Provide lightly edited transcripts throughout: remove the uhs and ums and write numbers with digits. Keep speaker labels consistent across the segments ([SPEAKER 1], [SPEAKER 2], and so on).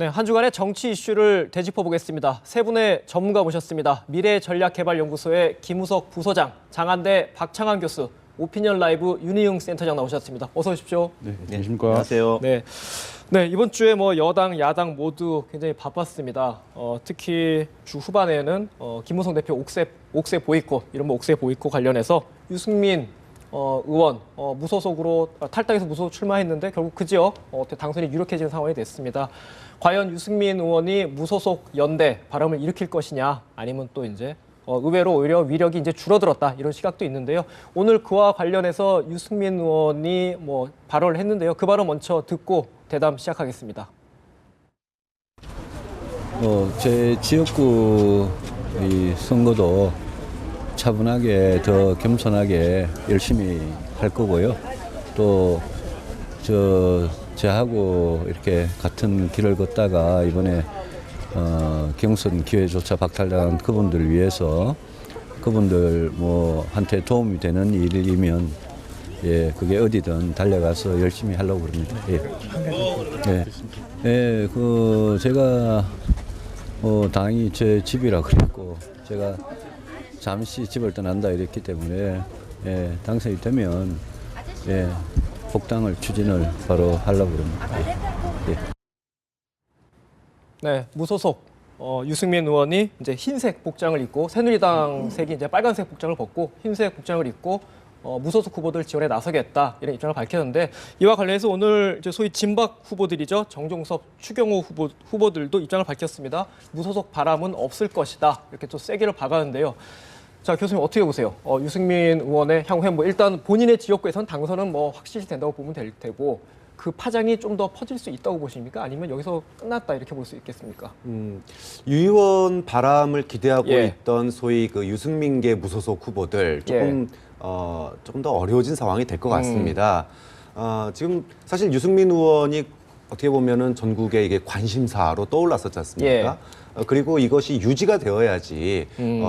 [SPEAKER 1] 네, 한 주간의 정치 이슈를 되짚어 보겠습니다. 세 분의 전문가 모셨습니다. 미래전략개발연구소의 김우석 부소장, 장한대 박창환 교수, 오피니언 라이브 윤희용 센터장 나오셨습니다. 어서 오십시오.
[SPEAKER 2] 네, 안녕하십니까.
[SPEAKER 3] 안녕하세요.
[SPEAKER 1] 네, 이번 주에 여당, 야당 모두 굉장히 바빴습니다. 특히 주 후반에는 김우성 대표 옥새 보이콧, 이른바 옥새 보이콧 관련해서 유승민 의원 무소속으로 탈당해서 무소속 출마했는데 결국 그 지역 당선이 유력해지는 상황이 됐습니다. 과연 유승민 의원이 무소속 연대 바람을 일으킬 것이냐, 아니면 또 이제 의외로 오히려 위력이 이제 줄어들었다, 이런 시각도 있는데요. 오늘 그와 관련해서 유승민 의원이 발언을 했는데요. 그 발언 먼저 듣고 대담 시작하겠습니다.
[SPEAKER 2] 제 지역구 이 선거도 차분하게, 더 겸손하게 열심히 할 거고요. 또 저하고 이렇게 같은 길을 걷다가 이번에 경선 기회조차 박탈당한 그분들 위해서, 그분들 한테 도움이 되는 일이면 그게 어디든 달려가서 열심히 하려고 그럽니다. 제가 당이 제 집이라 그랬고, 제가 잠시 집을 떠난다 이랬기 때문에 당선이 되면 복당을 추진을 바로 하려고 그럽니다.
[SPEAKER 1] 네, 무소속 유승민 의원이 이제 흰색 복장을 입고, 새누리당 색이 이제 빨간색 복장을 벗고 흰색 복장을 입고 무소속 후보들 지원에 나서겠다, 이런 입장을 밝혔는데, 이와 관련해서 오늘 이제 소위 진박 후보들이죠, 정종섭, 추경호 후보들도 입장을 밝혔습니다. 무소속 바람은 없을 것이다, 이렇게 또 세게를 박았는데요. 자, 교수님 어떻게 보세요? 유승민 의원의 향후에 일단 본인의 지역구에선 당선은 확실히 된다고 보면 될 테고, 그 파장이 좀 더 퍼질 수 있다고 보십니까? 아니면 여기서 끝났다, 이렇게 볼 수 있겠습니까?
[SPEAKER 3] 유 의원 바람을 기대하고 있던 소위 그 유승민계 무소속 후보들 조금 더 어려워진 상황이 될 것 같습니다. 지금 사실 유승민 의원이 어떻게 보면은 전국에 이게 관심사로 떠올랐었지 않습니까? 그리고 이것이 유지가 되어야지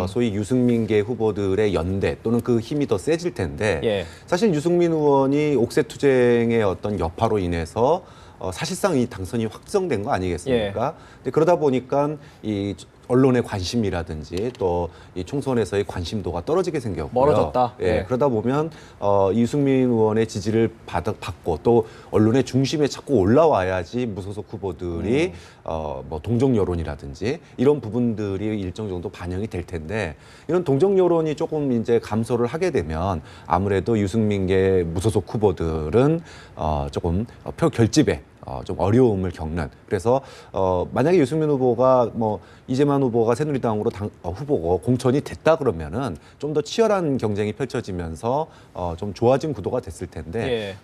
[SPEAKER 3] 소위 유승민계 후보들의 연대 또는 그 힘이 더 세질 텐데, 사실 유승민 의원이 옥새 투쟁의 어떤 여파로 인해서 사실상 이 당선이 확정된 거 아니겠습니까? 근데 그러다 보니까 이 언론의 관심이라든지 또 이 총선에서의 관심도가 떨어지게 생겼고요.
[SPEAKER 1] 멀어졌다.
[SPEAKER 3] 그러다 보면 유승민 의원의 지지를 받고 또 언론의 중심에 자꾸 올라와야지 무소속 후보들이 동정 여론이라든지 이런 부분들이 일정 정도 반영이 될 텐데, 이런 동정 여론이 조금 이제 감소를 하게 되면 아무래도 유승민계 무소속 후보들은 조금 표 결집에 좀 어려움을 겪는, 그래서 만약에 유승민 후보가 이재만 후보가 새누리당으로 후보고 공천이 됐다 그러면은 좀 더 치열한 경쟁이 펼쳐지면서 좀 좋아진 구도가 됐을 텐데,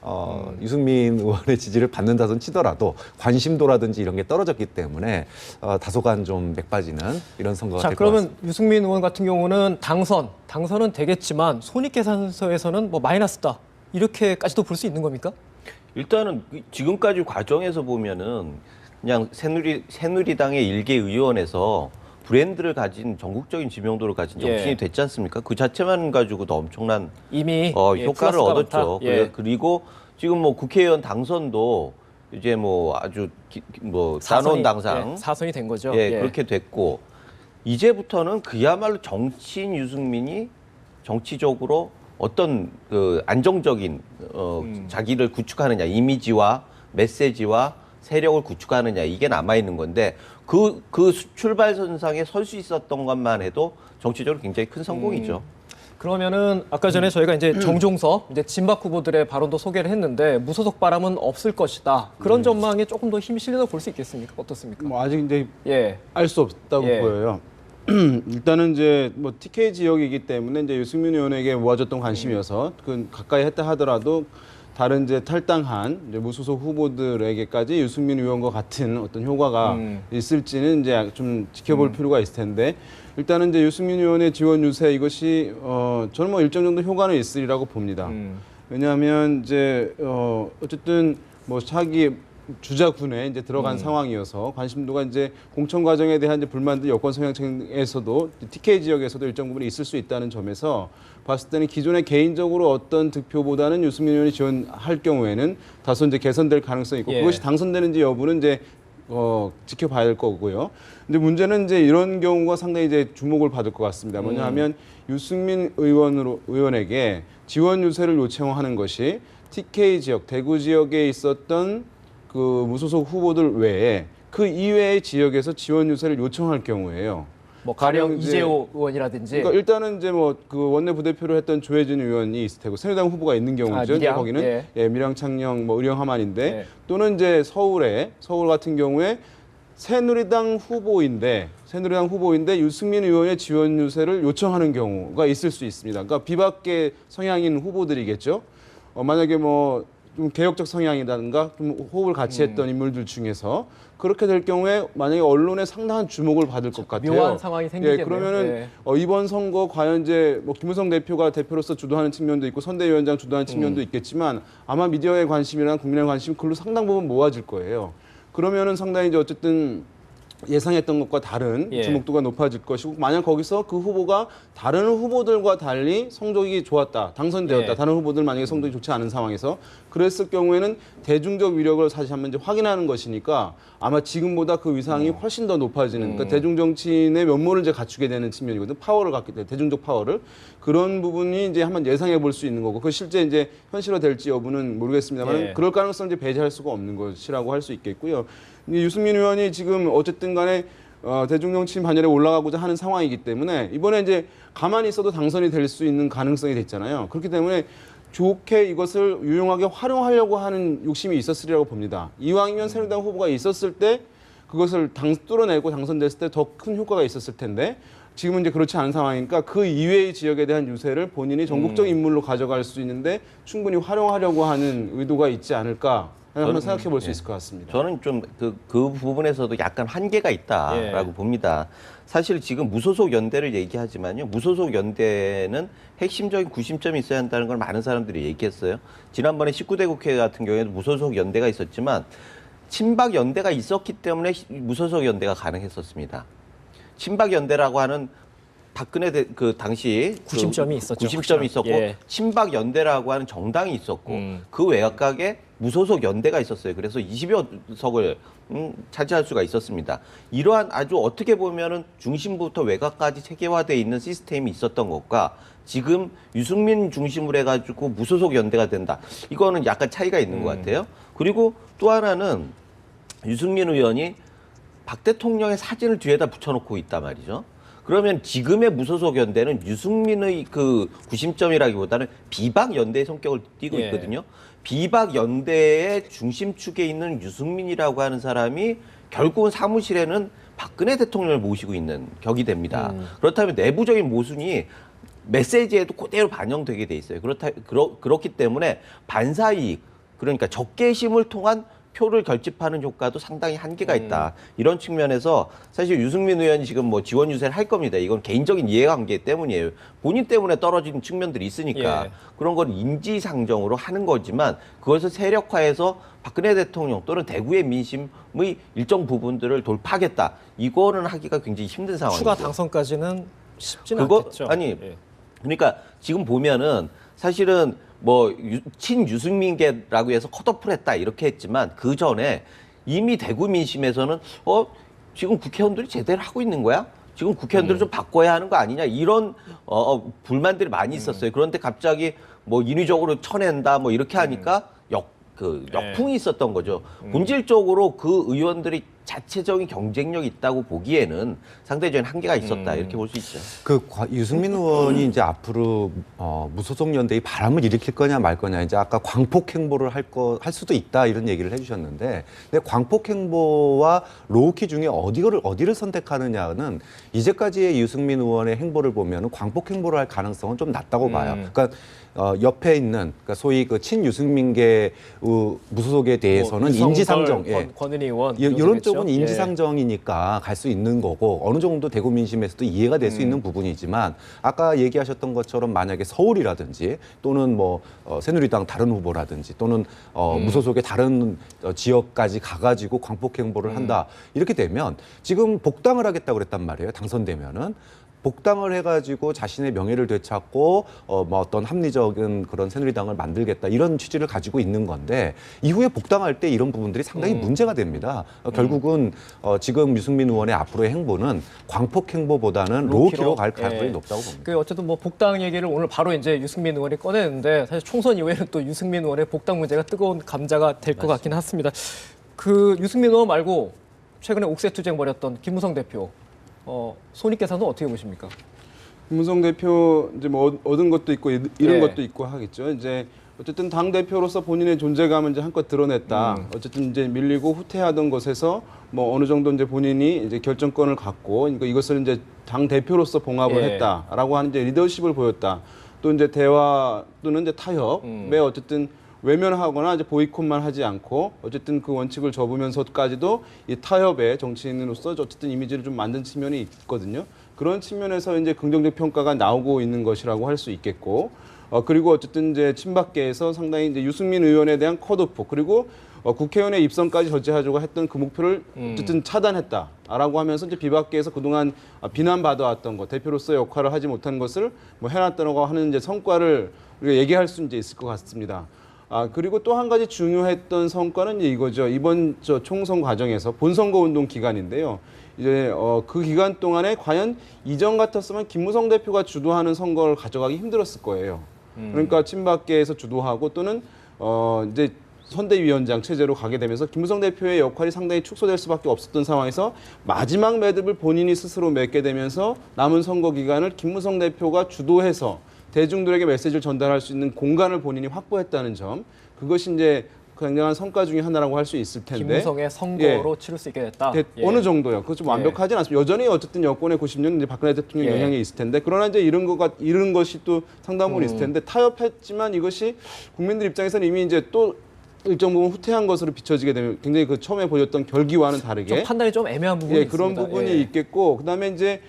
[SPEAKER 3] 유승민 의원의 지지를 받는다선 치더라도 관심도라든지 이런 게 떨어졌기 때문에 다소간 좀 맥빠지는 이런 선거가 될 것 같습니다.
[SPEAKER 1] 그러면 유승민 의원 같은 경우는 당선은 되겠지만 손익계산서에서는 마이너스다, 이렇게까지도 볼 수 있는 겁니까?
[SPEAKER 4] 일단은 지금까지 과정에서 보면은 그냥 새누리당의 일개 의원에서 브랜드를 가진, 전국적인 지명도를 가진 정치인이 됐지 않습니까? 그 자체만 가지고도 엄청난
[SPEAKER 1] 이미
[SPEAKER 4] 효과를 얻었죠.
[SPEAKER 1] 많다.
[SPEAKER 4] 그리고 지금 국회의원 당선도 이제 아주 단원 당상
[SPEAKER 1] 사선이 된 거죠.
[SPEAKER 4] 그렇게 됐고, 이제부터는 그야말로 정치인 유승민이 정치적으로 어떤 그 안정적인 자기를 구축하느냐, 이미지와 메시지와 세력을 구축하느냐, 이게 남아 있는 건데, 그 출발선상에 설 수 있었던 것만 해도 정치적으로 굉장히 큰 성공이죠.
[SPEAKER 1] 그러면은 아까 전에 저희가 이제 정종섭, 이제 진박 후보들의 발언도 소개를 했는데, 무소속 바람은 없을 것이다, 그런 전망에 조금 더 힘이 실린다고 볼 수 있겠습니까? 어떻습니까?
[SPEAKER 2] 아직 이제 알 수 없다고 보여요. 일단은 이제 TK 지역이기 때문에 이제 유승민 의원에게 모아졌던 관심이어서 그 가까이 했다 하더라도 다른 이제 탈당한 이제 무소속 후보들에게까지 유승민 의원과 같은 어떤 효과가 있을지는 이제 좀 지켜볼 필요가 있을 텐데, 일단은 이제 유승민 의원의 지원 유세, 이것이 저는 일정 정도 효과는 있으리라고 봅니다. 왜냐하면 이제 어쨌든 차기 주자군에 이제 들어간 상황이어서 관심도가 이제 공천 과정에 대한 이제 불만들, 여권 성향층에서도 TK 지역에서도 일정 부분 있을 수 있다는 점에서 봤을 때는 기존에 개인적으로 어떤 득표보다는 유승민 의원이 지원할 경우에는 다소 이제 개선될 가능성이 있고, 그것이 당선되는지 여부는 이제 지켜봐야 될 거고요. 근데 문제는 이제 이런 경우가 상당히 이제 주목을 받을 것 같습니다. 뭐냐하면 유승민 의원에게 지원 유세를 요청하는 것이 TK 지역, 대구 지역에 있었던 그 무소속 후보들 외에 그 이외의 지역에서 지원 유세를 요청할 경우에요.
[SPEAKER 1] 뭐 가령
[SPEAKER 2] 가령 이제-
[SPEAKER 1] 이재호 의원이라든지
[SPEAKER 2] 그러니까 일단은 이제 뭐 그 원내 부대표를 했던 조혜진 의원이 있을 테고 새누리당 후보가 있는 경우죠. 이제
[SPEAKER 1] 밀양?
[SPEAKER 2] 거기는
[SPEAKER 1] 예.
[SPEAKER 2] 밀양, 창녕, 뭐 의령, 함안인데
[SPEAKER 1] 예.
[SPEAKER 2] 또는 이제 서울 같은 경우에 새누리당 후보인데 유승민 의원의 지원 유세를 요청하는 경우가 있을 수 있습니다. 그러니까 비박계 성향인 후보들이겠죠. 만약에 뭐 좀 개혁적 성향이라든가 좀 호흡을 같이 했던 인물들 중에서 그렇게 될 경우에 만약에 언론에 상당한 주목을 받을 것 같아요.
[SPEAKER 1] 묘한 상황이 생기겠네요.
[SPEAKER 2] 예, 그러면은
[SPEAKER 1] 예.
[SPEAKER 2] 이번 선거 과연 이제 뭐 김무성 대표가 대표로서 주도하는 측면도 있고 선대위원장 주도하는 측면도 있겠지만 아마 미디어의 관심이나 국민의 관심이 그걸로 상당 부분 모아질 거예요. 그러면은 상당히 이제 어쨌든 예상했던 것과 다른
[SPEAKER 1] 예.
[SPEAKER 2] 주목도가 높아질 것이고 만약 거기서 그 후보가 다른 후보들과 달리 성적이 좋았다, 당선되었다,
[SPEAKER 1] 예.
[SPEAKER 2] 다른 후보들 만약에 성적이 좋지 않은 상황에서 그랬을 경우에는 대중적 위력을 사실 한번 이제 확인하는 것이니까 아마 지금보다 그 위상이 훨씬 더 높아지는 그러니까 대중 정치인의 면모를 이제 갖추게 되는 측면이거든. 파워를 갖게 돼, 대중적 파워를 그런 부분이 이제 한번 예상해 볼 수 있는 거고 그 실제 이제 현실화될지 여부는 모르겠습니다만
[SPEAKER 1] 예.
[SPEAKER 2] 그럴 가능성 이제 배제할 수가 없는 것이라고 할 수 있겠고요. 이 유승민 의원이 지금 어쨌든 간에 대중정치인 반열에 올라가고자 하는 상황이기 때문에 이번에 이제 가만히 있어도 당선이 될 수 있는 가능성이 됐잖아요. 그렇기 때문에 좋게 이것을 유용하게 활용하려고 하는 욕심이 있었으리라고 봅니다. 이왕이면 새누리당 후보가 있었을 때 그것을 뚫어내고 당선됐을 때 더 큰 효과가 있었을 텐데 지금은 이제 그렇지 않은 상황이니까 그 이외의 지역에 대한 유세를 본인이 전국적 인물로 가져갈 수 있는데 충분히 활용하려고 하는 의도가 있지 않을까 한번 생각해 볼 수 있을 것 같습니다.
[SPEAKER 4] 저는 좀 그 부분에서도 약간 한계가 있다라고
[SPEAKER 1] 예.
[SPEAKER 4] 봅니다. 사실 지금 무소속 연대를 얘기하지만요. 무소속 연대는 핵심적인 구심점이 있어야 한다는 걸 많은 사람들이 얘기했어요. 지난번에 19대 국회 같은 경우에도 무소속 연대가 있었지만 친박 연대가 있었기 때문에 무소속 연대가 가능했었습니다. 친박 연대라고 하는 박근혜 그 당시
[SPEAKER 1] 구심점이 있었죠,
[SPEAKER 4] 구심점이
[SPEAKER 1] 확실한.
[SPEAKER 4] 있었고
[SPEAKER 1] 예.
[SPEAKER 4] 친박 연대라고 하는 정당이 있었고 그 외곽에 무소속 연대가 있었어요. 그래서 20여 석을 차지할 수가 있었습니다. 이러한 아주 어떻게 보면은 중심부터 외곽까지 체계화되어 있는 시스템이 있었던 것과 지금 유승민 중심으로 해가지고 무소속 연대가 된다. 이거는 약간 차이가 있는 것 같아요. 그리고 또 하나는 유승민 의원이 박 대통령의 사진을 뒤에다 붙여놓고 있단 말이죠. 그러면 지금의 무소속 연대는 유승민의 그 구심점이라기보다는 비박 연대의 성격을 띠고
[SPEAKER 1] 예.
[SPEAKER 4] 있거든요. 비박 연대의 중심축에 있는 유승민이라고 하는 사람이 결국은 사무실에는 박근혜 대통령을 모시고 있는 격이 됩니다. 그렇다면 내부적인 모순이 메시지에도 그대로 반영되게 돼 있어요. 그렇기 때문에 반사이익, 그러니까 적개심을 통한 표를 결집하는 효과도 상당히 한계가 있다. 이런 측면에서 사실 유승민 의원이 지금 뭐 지원 유세를 할 겁니다. 이건 개인적인 이해관계 때문이에요. 본인 때문에 떨어진 측면들이 있으니까
[SPEAKER 1] 예.
[SPEAKER 4] 그런 건 인지상정으로 하는 거지만 그것을 세력화해서 박근혜 대통령 또는 대구의 민심의 일정 부분들을 돌파하겠다. 이거는 하기가 굉장히 힘든 상황이죠.
[SPEAKER 1] 추가 당선까지는 쉽지는
[SPEAKER 4] 그거
[SPEAKER 1] 않겠죠.
[SPEAKER 4] 아니
[SPEAKER 1] 예.
[SPEAKER 4] 그러니까 지금 보면은 사실은 뭐 친유승민계라고 해서 컷오프를 했다 이렇게 했지만 그 전에 이미 대구 민심에서는 지금 국회의원들이 제대로 하고 있는 거야? 지금 국회의원들을 좀 바꿔야 하는 거 아니냐 이런 불만들이 많이 있었어요. 그런데 갑자기 뭐 인위적으로 쳐낸다 뭐 이렇게 하니까 역풍이 있었던 거죠. 본질적으로 그 의원들이 자체적인 경쟁력이 있다고 보기에는 상대적인 한계가 있었다 이렇게 볼 수 있죠.
[SPEAKER 3] 유승민 의원이 이제 앞으로 무소속 연대의 바람을 일으킬 거냐 말 거냐 이제 아까 광폭 행보를 할 수도 있다 이런 얘기를 해주셨는데 근데 광폭 행보와 로우키 중에 어디를 선택하느냐는 이제까지의 유승민 의원의 행보를 보면 광폭 행보를 할 가능성은 좀 낮다고 봐요. 그러니까 옆에 있는 그러니까 소위 그 친유승민계 무소속에 대해서는
[SPEAKER 1] 유성걸,
[SPEAKER 3] 인지상정,
[SPEAKER 1] 권은희 의원
[SPEAKER 3] 이런 쪽은
[SPEAKER 1] 예.
[SPEAKER 3] 인지상정이니까 갈 수 있는 거고 어느 정도 대구 민심에서도 이해가 될 수 있는 부분이지만 아까 얘기하셨던 것처럼 만약에 서울이라든지 또는 뭐 새누리당 다른 후보라든지 또는 무소속의 다른 지역까지 가가지고 광폭 행보를 한다 이렇게 되면 지금 복당을 하겠다고 그랬단 말이에요. 당선되면은 복당을 해가지고 자신의 명예를 되찾고 뭐 어떤 합리적인 그런 새누리당을 만들겠다 이런 취지를 가지고 있는 건데 이후에 복당할 때 이런 부분들이 상당히 문제가 됩니다. 결국은 지금 유승민 의원의 앞으로의 행보는 광폭 행보보다는 로우키로 갈 가능성이 높다고 봅니다.
[SPEAKER 1] 그 어쨌든 뭐 복당 얘기를 오늘 바로 이제 유승민 의원이 꺼내는데 사실 총선 이후에는 또 유승민 의원의 복당 문제가 뜨거운 감자가 될 것 같긴 합니다. 그 유승민 의원 말고 최근에 옥새 투쟁 벌였던 김무성 대표 손익계산은 어떻게 보십니까?
[SPEAKER 2] 김무성 대표 이제 뭐 얻은 것도 있고 잃은
[SPEAKER 1] 예.
[SPEAKER 2] 것도 있고 하겠죠. 이제 어쨌든 당 대표로서 본인의 존재감을 이제 한껏 드러냈다. 어쨌든 이제 밀리고 후퇴하던 것에서 뭐 어느 정도 이제 본인이 이제 결정권을 갖고 그러니까 이것을 이제 당 대표로서 봉합을
[SPEAKER 1] 예.
[SPEAKER 2] 했다라고 하는 이제 리더십을 보였다. 또 이제 대화 또는 이제 타협에 어쨌든 외면하거나 이제 보이콧만 하지 않고 어쨌든 그 원칙을 접으면서까지도 이 타협의 정치인으로서 어쨌든 이미지를 좀 만든 측면이 있거든요. 그런 측면에서 이제 긍정적 평가가 나오고 있는 것이라고 할 수 있겠고, 그리고 어쨌든 이제 친박계에서 상당히 이제 유승민 의원에 대한 컷오프 그리고 국회의원의 입성까지 저지하려고 했던 그 목표를 어쨌든 차단했다라고 하면서 이제 비박계에서 그동안 비난받아왔던 것, 대표로서의 역할을 하지 못한 것을 뭐 해놨다고 하는 이제 성과를 우리가 얘기할 수 이제 있을 것 같습니다. 그리고 또 한 가지 중요했던 성과는 이제 이거죠. 이번 총선 과정에서 본선거 운동 기간인데요. 이제 그 기간 동안에 과연 이전 같았으면 김무성 대표가 주도하는 선거를 가져가기 힘들었을 거예요. 그러니까 친박계에서 주도하고 또는 이제 선대위원장 체제로 가게 되면서 김무성 대표의 역할이 상당히 축소될 수밖에 없었던 상황에서 마지막 매듭을 본인이 스스로 맺게 되면서 남은 선거 기간을 김무성 대표가 주도해서 대중들에게 메시지를 전달할 수 있는 공간을 본인이 확보했다는 점, 그것이 이제 굉장한 성과 중에 하나라고 할 수 있을 텐데.
[SPEAKER 1] 김무성의 선거로 치를 수 있게 됐다.
[SPEAKER 2] 어느 정도요. 그것 좀 완벽하지는 않습니다. 여전히 어쨌든 여권의 90년은 이제 박근혜 대통령 영향이 있을 텐데, 그러나 이제 이런 것이 또 상당 부분 있을 텐데 타협했지만 이것이 국민들 입장에서는 이미 이제 또 일정 부분 후퇴한 것으로 비춰지게 되면 굉장히 그 처음에 보였던 결기와는 다르게
[SPEAKER 1] 좀 판단이 좀 애매한 부분이 있습니다.
[SPEAKER 2] 그런 부분이 있겠고, 그다음에 이제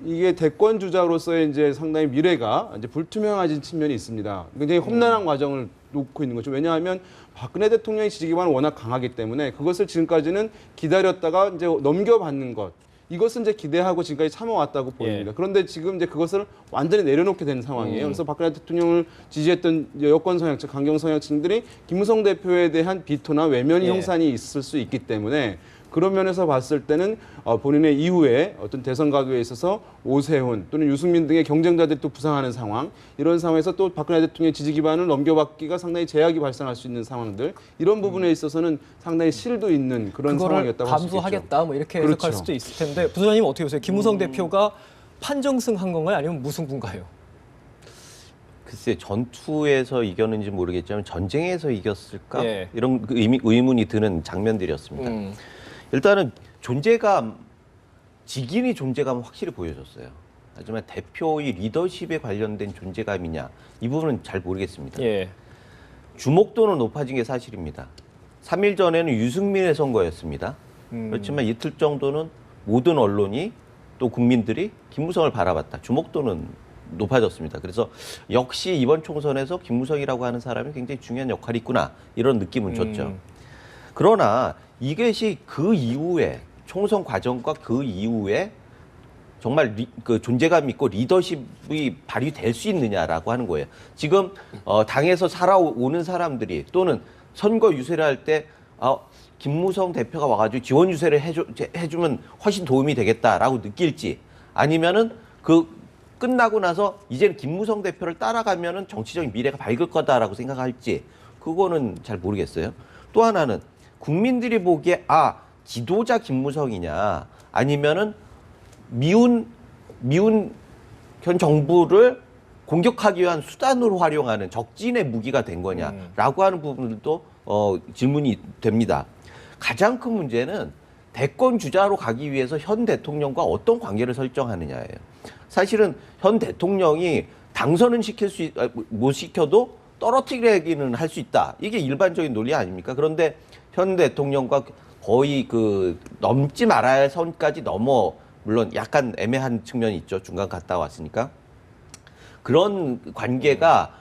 [SPEAKER 2] 이게 대권 주자로서의 이제 상당히 미래가 이제 불투명해진 측면이 있습니다. 굉장히 험난한 과정을 놓고 있는 거죠. 왜냐하면 박근혜 대통령의 지지 기반은 워낙 강하기 때문에 그것을 지금까지는 기다렸다가 이제 넘겨받는 것. 이것은 이제 기대하고 지금까지 참아왔다고 보입니다. 그런데 지금 이제 그것을 완전히 내려놓게 된 상황이에요. 그래서 박근혜 대통령을 지지했던 여권 성향층, 강경 성향층들이 김무성 대표에 대한 비토나 외면 형산이 있을 수 있기 때문에 그런 면에서 봤을 때는 본인의 이후에 어떤 대선 가도에 있어서 오세훈 또는 유승민 등의 경쟁자들이 또 부상하는 상황, 이런 상황에서 또 박근혜 대통령의 지지 기반을 넘겨받기가 상당히 제약이 발생할 수 있는 상황들, 이런 부분에 있어서는 상당히 실도 있는 그런 상황이었다고 할 수 있겠죠.
[SPEAKER 1] 감수하겠다 뭐 이렇게 해석할
[SPEAKER 2] 그렇죠.
[SPEAKER 1] 수도 있을 텐데 부소장님 어떻게 보세요? 김무성 대표가 판정승한 건가요? 아니면 무승부인가요?
[SPEAKER 4] 글쎄 전투에서 이겼는지 모르겠지만 전쟁에서 이겼을까?
[SPEAKER 1] 예.
[SPEAKER 4] 이런 그 의문이 드는 장면들이었습니다. 일단은 존재감, 직인의 존재감은 확실히 보여줬어요. 하지만 대표의 리더십에 관련된 존재감이냐, 이 부분은 잘 모르겠습니다. 주목도는 높아진 게 사실입니다. 3일 전에는 유승민의 선거였습니다. 그렇지만 이틀 정도는 모든 언론이 또 국민들이 김무성을 바라봤다. 주목도는 높아졌습니다. 그래서 역시 이번 총선에서 김무성이라고 하는 사람이 굉장히 중요한 역할이 있구나, 이런 느낌은 줬죠. 그러나 이것이 그 이후에 총선 과정과 그 이후에 정말 그 존재감 있고 리더십이 발휘될 수 있느냐라고 하는 거예요. 지금 당에서 살아오는 사람들이 또는 선거 유세를 할 때 김무성 대표가 와가지고 지원 유세를 해주면 훨씬 도움이 되겠다라고 느낄지, 아니면은 그 끝나고 나서 이제는 김무성 대표를 따라가면은 정치적인 미래가 밝을 거다라고 생각할지, 그거는 잘 모르겠어요. 또 하나는 국민들이 보기에 지도자 김무성이냐, 아니면은 미운 현 정부를 공격하기 위한 수단으로 활용하는 적진의 무기가 된 거냐라고 하는 부분들도 질문이 됩니다. 가장 큰 문제는 대권 주자로 가기 위해서 현 대통령과 어떤 관계를 설정하느냐예요. 사실은 현 대통령이 당선은 못 시켜도 떨어뜨리기는 할 수 있다. 이게 일반적인 논리 아닙니까? 그런데 현 대통령과 거의 그 넘지 말아야 할 선까지 넘어, 물론 약간 애매한 측면이 있죠. 중간 갔다 왔으니까. 그런 관계가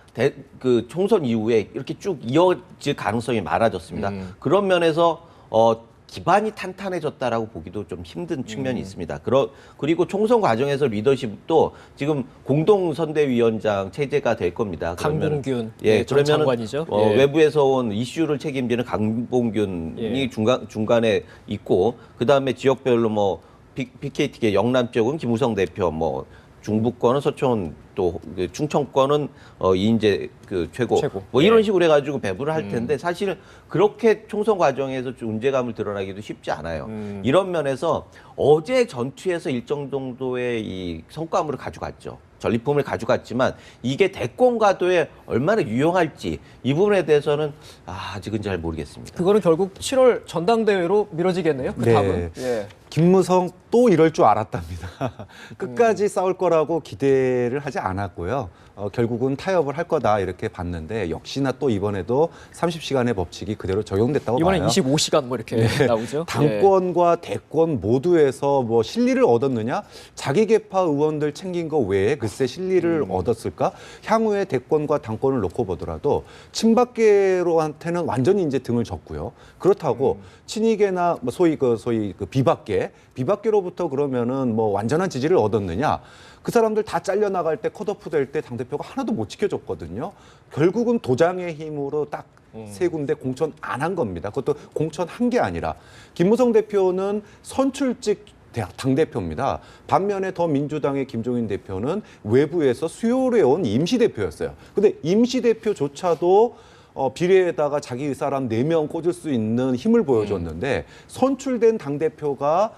[SPEAKER 4] 그 총선 이후에 이렇게 쭉 이어질 가능성이 많아졌습니다. 그런 면에서 기반이 탄탄해졌다라고 보기도 좀 힘든 측면이 있습니다. 그리고 총선 과정에서 리더십도 지금 공동선대위원장 체제가 될 겁니다.
[SPEAKER 1] 강봉균
[SPEAKER 4] 그러면
[SPEAKER 1] 장관이죠.
[SPEAKER 4] 외부에서 온 이슈를 책임지는 강봉균이 중간에 있고 그다음에 지역별로 뭐 PKT계 영남 쪽은 김우성 대표, 뭐 중부권은 서초원 또 충청권은 이인재 그 최고. 뭐 이런 식으로 해가지고 배분을 할 텐데 사실은 그렇게 총선 과정에서 존재감을 드러나기도 쉽지 않아요. 이런 면에서 어제 전투에서 일정 정도의 이 성과물을 가져갔죠. 전리품을 가져갔지만 이게 대권 가도에 얼마나 유용할지 이 부분에 대해서는 아직은 잘 모르겠습니다.
[SPEAKER 1] 그거는 결국 7월 전당대회로 미뤄지겠네요. 그
[SPEAKER 3] 네.
[SPEAKER 1] 답은.
[SPEAKER 3] 김무성 또 이럴 줄 알았답니다. 끝까지 싸울 거라고 기대를 하지 않았고요. 결국은 타협을 할 거다 이렇게 봤는데 역시나 또 이번에도 30시간의 법칙이 그대로 적용됐다고
[SPEAKER 1] 이번에
[SPEAKER 3] 봐요.
[SPEAKER 1] 25시간 뭐 이렇게 나오죠.
[SPEAKER 3] 당권과 대권 모두에서 뭐 실리를 얻었느냐? 자기 계파 의원들 챙긴 거 외에 글쎄 실리를 얻었을까? 향후에 대권과 당권을 놓고 보더라도 친박계로한테는 완전히 이제 등을 졌고요. 그렇다고 친이계나 뭐 소위 그 비박계로부터 그러면은 뭐 완전한 지지를 얻었느냐? 그 사람들 다 잘려나갈 때 컷오프 될 때 당대표가 하나도 못 지켜줬거든요. 결국은 도장의 힘으로 딱 세 군데 공천 안 한 겁니다. 그것도 공천한 게 아니라 김무성 대표는 선출직 당대표입니다. 반면에 더민주당의 김종인 대표는 외부에서 수요를 해온 임시대표였어요. 근데 임시대표조차도 비례에다가 자기 사람 4명 꽂을 수 있는 힘을 보여줬는데 선출된 당대표가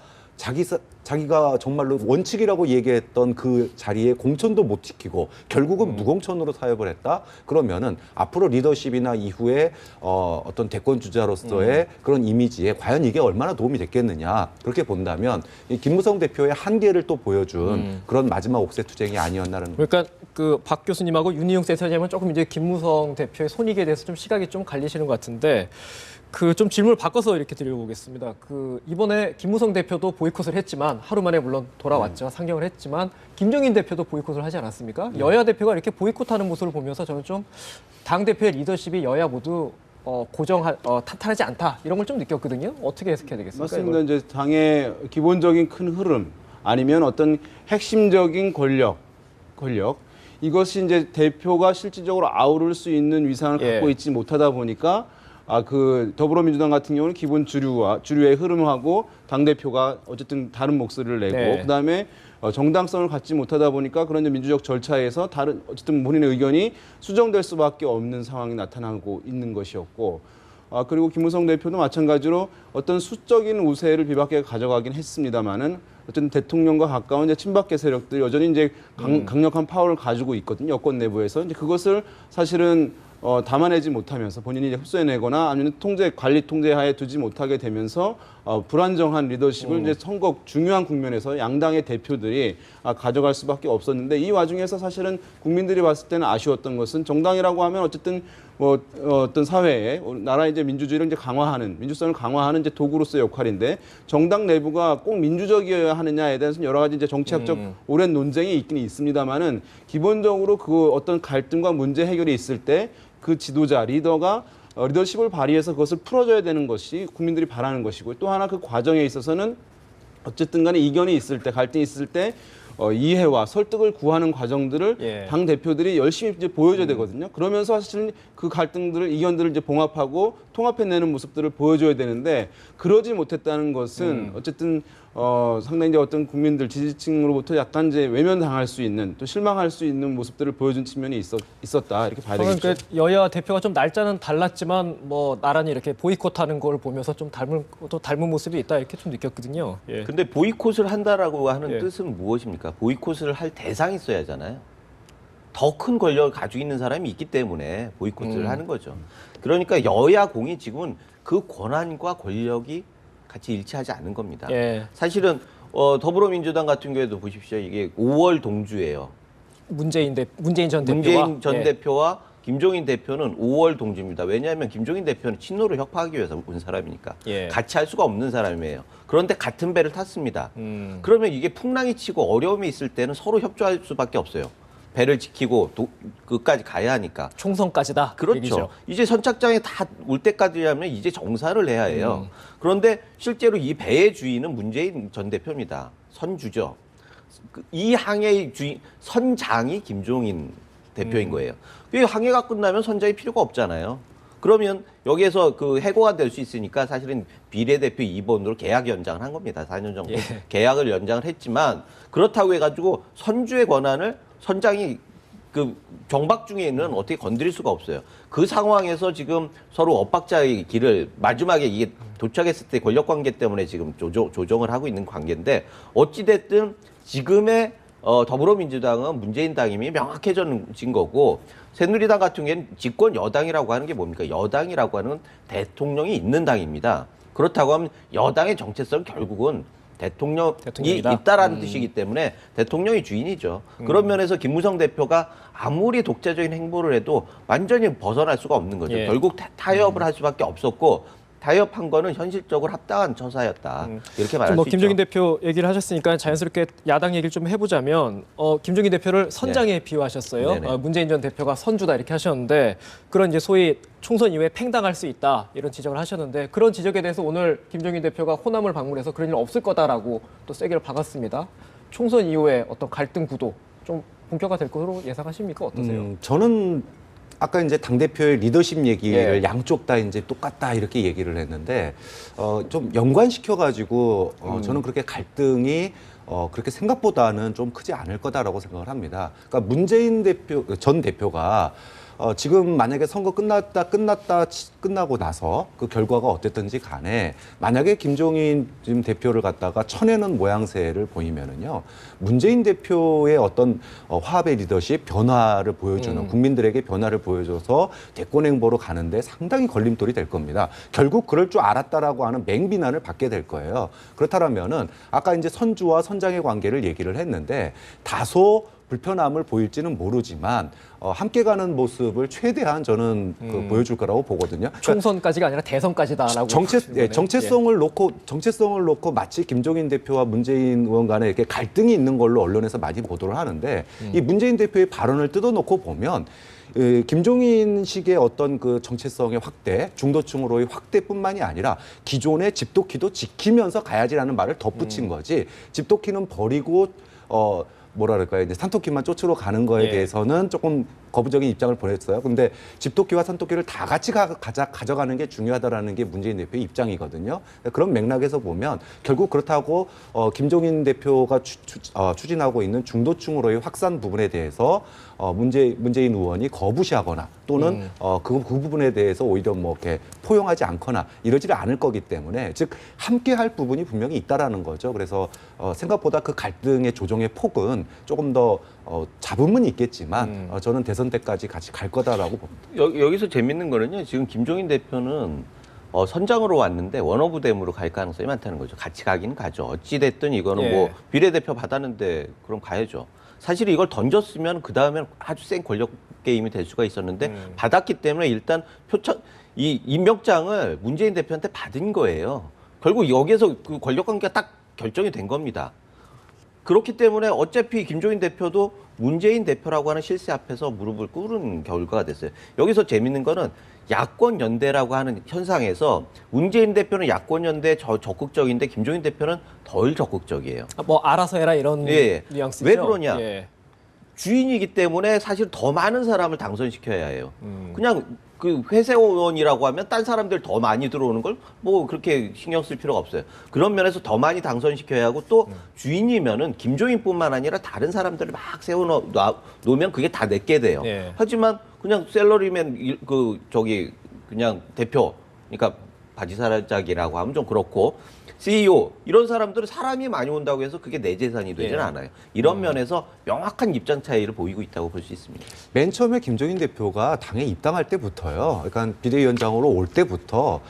[SPEAKER 3] 자기가 정말로 원칙이라고 얘기했던 그 자리에 공천도 못 지키고 결국은 무공천으로 사역을 했다? 그러면은 앞으로 리더십이나 이후에 어떤 대권 주자로서의 그런 이미지에 과연 이게 얼마나 도움이 됐겠느냐 그렇게 본다면 이 김무성 대표의 한계를 또 보여준 그런 마지막 옥새 투쟁이 아니었나라는.
[SPEAKER 1] 그러니까 그 박 교수님하고 윤희용 센터장님은 조금 이제 김무성 대표의 손익에 대해서 좀 시각이 좀 갈리시는 것 같은데 그 좀 질문을 바꿔서 이렇게 드려보겠습니다. 그 이번에 김무성 대표도 보이콧을 했지만 하루 만에 물론 돌아왔죠. 상경을 했지만 김종인 대표도 보이콧을 하지 않았습니까? 여야 대표가 이렇게 보이콧하는 모습을 보면서 저는 좀 당 대표의 리더십이 여야 모두 탄탄하지 않다 이런 걸 좀 느꼈거든요. 어떻게 해석해야 되겠습니까?
[SPEAKER 2] 맞습니다. 이제 당의 기본적인 큰 흐름 아니면 어떤 핵심적인 권력 이것이 이제 대표가 실질적으로 아우를 수 있는 위상을 갖고 있지 못하다 보니까 그 더불어민주당 같은 경우는 기본 주류의 흐름하고 당 대표가 어쨌든 다른 목소리를 내고 그다음에 정당성을 갖지 못하다 보니까 그런 민주적 절차에서 어쨌든 본인의 의견이 수정될 수밖에 없는 상황이 나타나고 있는 것이었고 그리고 김무성 대표도 마찬가지로 어떤 수적인 우세를 비박계가 가져가긴 했습니다만은 어쨌든 대통령과 가까운 이제 친박계 세력들이 여전히 이제 강력한 파워를 가지고 있거든요. 여권 내부에서 이제 그것을 사실은 담아내지 못하면서 본인이 이제 흡수해내거나 아니면 관리 통제하에 두지 못하게 되면서 불안정한 리더십을 이제 선거 중요한 국면에서 양당의 대표들이 가져갈 수밖에 없었는데 이 와중에서 사실은 국민들이 봤을 때는 아쉬웠던 것은 정당이라고 하면 어쨌든 어떤 사회에 나라의 이제 민주주의를 이제 민주성을 강화하는 이제 도구로서의 역할인데 정당 내부가 꼭 민주적이어야 하느냐에 대해서는 여러 가지 이제 정치학적 오랜 논쟁이 있긴 있습니다만은 기본적으로 그 어떤 갈등과 문제 해결이 있을 때 그 지도자 리더가 리더십을 발휘해서 그것을 풀어줘야 되는 것이 국민들이 바라는 것이고 또 하나 그 과정에 있어서는 어쨌든 간에 이견이 있을 때 갈등이 있을 때 이해와 설득을 구하는 과정들을 당 대표들이 열심히 이제 보여줘야 되거든요. 그러면서 사실은 그 이견들을 이제 봉합하고 통합해내는 모습들을 보여줘야 되는데 그러지 못했다는 것은 어쨌든 상당히 이제 어떤 국민들 지지층으로부터 약간 이제 외면당할 수 있는 또 실망할 수 있는 모습들을 보여준 측면이 있었다 이렇게 봐야 되겠죠.
[SPEAKER 1] 그러니까 여야 대표가 좀 날짜는 달랐지만 뭐 나란히 이렇게 보이콧하는 걸 보면서 좀 닮은 모습이 있다 이렇게 좀 느꼈거든요.
[SPEAKER 4] 근데 보이콧을 한다라고 하는 뜻은 무엇입니까? 보이콧을 할 대상이 있어야 하잖아요. 더 큰 권력을 가지고 있는 사람이 있기 때문에 보이콧을 하는 거죠. 그러니까 여야 공이 지금은 그 권한과 권력이 같이 일치하지 않은 겁니다. 사실은 더불어민주당 같은 경우에도 보십시오. 이게 5월 동주예요.
[SPEAKER 1] 문재인 전 대표와
[SPEAKER 4] 문재인 전 대표와 김종인 대표는 5월 동주입니다. 왜냐하면 김종인 대표는 친노를 혁파하기 위해서 온 사람이니까 같이 할 수가 없는 사람이에요. 그런데 같은 배를 탔습니다. 그러면 이게 풍랑이 치고 어려움이 있을 때는 서로 협조할 수밖에 없어요. 배를 지키고 끝까지 가야 하니까.
[SPEAKER 1] 총선까지다.
[SPEAKER 4] 그렇죠.
[SPEAKER 1] 얘기죠.
[SPEAKER 4] 이제 선착장에 다 올 때까지라면 이제 정사를 해야 해요. 그런데 실제로 이 배의 주인은 문재인 전 대표입니다. 선주죠. 이 항해의 주인, 선장이 김종인 대표인 거예요. 이 항해가 끝나면 선장이 필요가 없잖아요. 그러면 여기에서 그 해고가 될 수 있으니까 사실은 비례대표 2번으로 계약 연장을 한 겁니다. 4년 정도 계약을 연장을 했지만 그렇다고 해가지고 선주의 권한을 선장이 그 경박 중에 있는 어떻게 건드릴 수가 없어요. 그 상황에서 지금 서로 엇박자의 길을 마지막에 이게 도착했을 때 권력 관계 때문에 지금 조정을 하고 있는 관계인데 어찌됐든 지금의 더불어민주당은 문재인 당임이 명확해진 거고 새누리당 같은 경우에는 집권 여당이라고 하는 게 뭡니까? 여당이라고 하는 대통령이 있는 당입니다. 그렇다고 하면 여당의 정체성은 결국은 대통령이
[SPEAKER 1] 대통령이다.
[SPEAKER 4] 있다라는 뜻이기 때문에 대통령이 주인이죠. 그런 면에서 김무성 대표가 아무리 독자적인 행보를 해도 완전히 벗어날 수가 없는 거죠.
[SPEAKER 1] 예.
[SPEAKER 4] 결국 타협을 할 수밖에 없었고 타협한 거는 현실적으로 합당한 처사였다. 이렇게 말할
[SPEAKER 1] 뭐
[SPEAKER 4] 수 있죠.
[SPEAKER 1] 김종인 대표 얘기를 하셨으니까 자연스럽게 야당 얘기를 좀 해보자면 김종인 대표를 선장에 비유하셨어요.
[SPEAKER 4] 네네.
[SPEAKER 1] 문재인 전 대표가 선주다 이렇게 하셨는데 그런 이제 소위 총선 이후에 팽당할 수 있다 이런 지적을 하셨는데 그런 지적에 대해서 오늘 김종인 대표가 호남을 방문해서 그런 일 없을 거다라고 또 세게를 박았습니다. 총선 이후에 어떤 갈등 구도 좀 본격화될 것으로 예상하십니까? 어떠세요?
[SPEAKER 3] 저는 아까 이제 당대표의 리더십 얘기를
[SPEAKER 1] 예.
[SPEAKER 3] 양쪽 다 이제 똑같다 이렇게 얘기를 했는데 좀 연관시켜가지고 저는 그렇게 갈등이 그렇게 생각보다는 좀 크지 않을 거다라고 생각을 합니다. 그러니까 문재인 전 대표가 지금 만약에 선거 끝나고 나서 그 결과가 어땠든지 간에 만약에 김종인 지금 대표를 갖다가 쳐내는 모양새를 보이면은요 문재인 대표의 어떤 화합의 리더십 변화를 보여주는 국민들에게 변화를 보여줘서 대권 행보로 가는데 상당히 걸림돌이 될 겁니다. 결국 그럴 줄 알았다라고 하는 맹비난을 받게 될 거예요. 그렇다면은 아까 이제 선주와 선장의 관계를 얘기를 했는데 다소 불편함을 보일지는 모르지만 함께 가는 모습을 최대한 저는 보여줄 거라고 보거든요. 그러니까
[SPEAKER 1] 총선까지가 아니라 대선까지다라고
[SPEAKER 3] 정체성을 놓고 마치 김종인 대표와 문재인 의원 간에 이렇게 갈등이 있는 걸로 언론에서 많이 보도를 하는데 이 문재인 대표의 발언을 뜯어놓고 보면 김종인식의 어떤 그 정체성의 확대, 중도층으로의 확대뿐만이 아니라 기존의 집도키도 지키면서 가야지라는 말을 덧붙인 거지. 집도키는 버리고 뭐라 그럴까요? 이제 산토끼만 쫓으러 가는 거에
[SPEAKER 1] 예.
[SPEAKER 3] 대해서는 조금 거부적인 입장을 보냈어요. 근데 집토끼와 산토끼를 다 같이 가져가는 게 중요하다라는 게 문재인 대표의 입장이거든요. 그런 맥락에서 보면 결국 그렇다고 김종인 대표가 추진하고 있는 중도층으로의 확산 부분에 대해서 문재인 의원이 거부시하거나 또는 그 부분에 대해서 오히려 뭐 이렇게 포용하지 않거나 이러지를 않을 거기 때문에 즉 함께 할 부분이 분명히 있다라는 거죠. 그래서 생각보다 그 갈등의 조정의 폭은 조금 더 잡음은 있겠지만 저는 대선 때까지 같이 갈 거다라고 봅니다.
[SPEAKER 4] 여기서 재밌는 거는요. 지금 김종인 대표는 선장으로 왔는데 원어부댐으로 갈 가능성이 많다는 거죠. 같이 가기는 가죠. 어찌됐든 이거는
[SPEAKER 1] 예.
[SPEAKER 4] 뭐 비례대표 받았는데 그럼 가야죠. 사실 이걸 던졌으면 그 다음엔 아주 센 권력 게임이 될 수가 있었는데 받았기 때문에 일단 이 임명장을 문재인 대표한테 받은 거예요. 결국 여기에서 그 권력 관계가 딱 결정이 된 겁니다. 그렇기 때문에 어차피 김종인 대표도 문재인 대표라고 하는 실세 앞에서 무릎을 꿇은 결과가 됐어요. 여기서 재밌는 거는 야권 연대라고 하는 현상에서 문재인 대표는 야권 연대에 적극적인데 김종인 대표는 덜 적극적이에요.
[SPEAKER 1] 뭐 알아서 해라 이런
[SPEAKER 4] 예.
[SPEAKER 1] 뉘앙스죠.
[SPEAKER 4] 왜 그러냐?
[SPEAKER 1] 예.
[SPEAKER 4] 주인이기 때문에 사실 더 많은 사람을 당선시켜야 해요. 그냥 그 회세원이라고 하면 딴 사람들 더 많이 들어오는 걸 뭐 그렇게 신경 쓸 필요가 없어요. 그런 면에서 더 많이 당선시켜야 하고 또 주인이면은 김종인뿐만 아니라 다른 사람들을 막 세워놓으면 그게 다 내게 돼요.
[SPEAKER 1] 네.
[SPEAKER 4] 하지만 그냥 셀러리맨 그냥 대표, 그러니까 바지사라작이라고 하면 좀 그렇고 CEO 이런 사람들은 사람이 많이 온다고 해서 그게 내 재산이 되지는
[SPEAKER 1] 예.
[SPEAKER 4] 않아요. 이런 면에서 명확한 입장 차이를 보이고 있다고 볼 수 있습니다.
[SPEAKER 3] 맨 처음에 김종인 대표가 당에 입당할 때부터요. 그러니까 비대위원장으로 올 때부터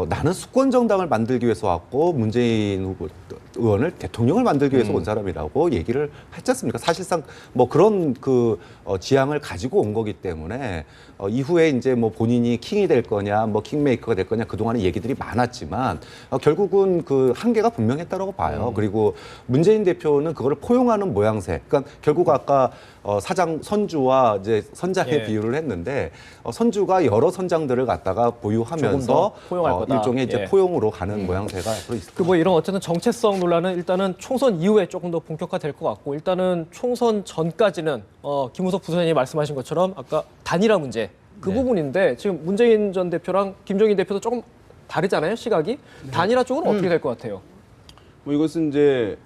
[SPEAKER 3] 나는 수권 정당을 만들기 위해서 왔고 문재인 후보 의원을 대통령을 만들기 위해서 온 사람이라고 얘기를 했지 않습니까? 사실상 뭐 그런 지향을 가지고 온 거기 때문에 이후에 이제 뭐 본인이 킹이 될 거냐, 뭐 킹메이커가 될 거냐 그동안에 얘기들이 많았지만 결국은 그 한계가 분명했다라고 봐요. 그리고 문재인 대표는 그거를 포용하는 모양새. 그러니까 결국 아까 사장 선주와 이제 선장의 비유를 했는데 선주가 여러 선장들을 갖다가 보유하면서
[SPEAKER 1] 포용할 거다.
[SPEAKER 3] 일종의 이제 포용으로 가는 모양새가 앞으로 있을
[SPEAKER 1] 그 뭐 이런 어쨌든 정체성 논란은 일단은 총선 이후에 조금 더 본격화될 것 같고 일단은 총선 전까지는 김우석 부사장이 말씀하신 것처럼 아까 단일화 문제 그 부분인데 지금 문재인 전 대표랑 김종인 대표도 조금 다르잖아요 시각이 단일화 쪽은 어떻게 될 것 같아요?
[SPEAKER 2] 뭐 이것은 이제